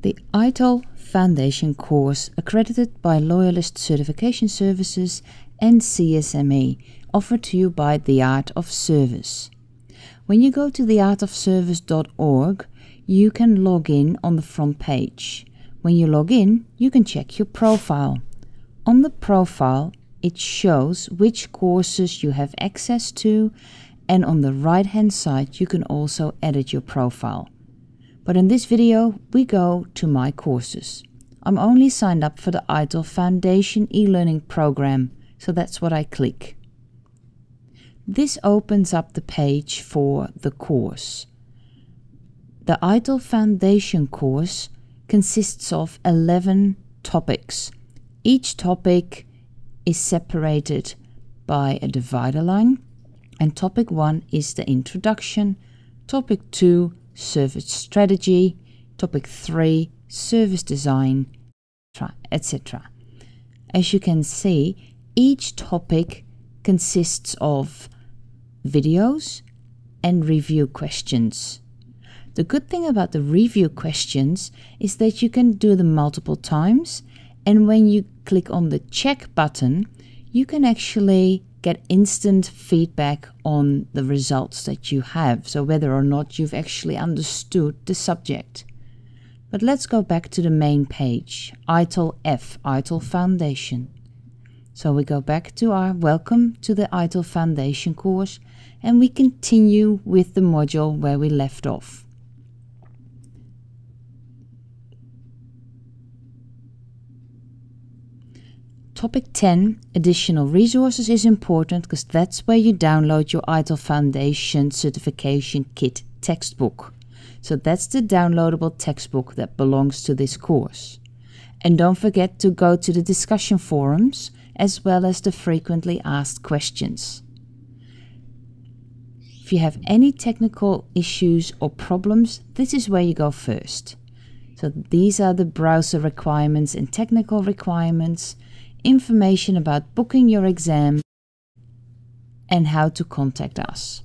The ITIL Foundation course, accredited by Loyalist Certification Services and CSME, offered to you by The Art of Service. When you go to theartofservice.org, you can log in on the front page. When you log in, you can check your profile. On the profile, it shows which courses you have access to, and on the right-hand side, you can also edit your profile. But in this video, we go to my courses. I'm only signed up for the ITIL Foundation e-learning program, so that's what I click. This opens up the page for the course. The ITIL Foundation course consists of 11 topics. Each topic is separated by a divider line, and topic 1 is the introduction, topic 2 service strategy, topic 3 service design, etc. As you can see, each topic consists of videos and review questions. The good thing about the review questions is that you can do them multiple times, and when you click on the check button, you can actually get instant feedback on the results that you have, so whether or not you've actually understood the subject. But let's go back to the main page, ITIL F, ITIL Foundation. So we go back to our Welcome to the ITIL Foundation course, and we continue with the module where we left off. Topic 10, additional resources, is important because that's where you download your ITIL Foundation Certification Kit textbook. So that's the downloadable textbook that belongs to this course. And don't forget to go to the discussion forums as well as the frequently asked questions. If you have any technical issues or problems, this is where you go first. So these are the browser requirements and technical requirements, information about booking your exam, and how to contact us.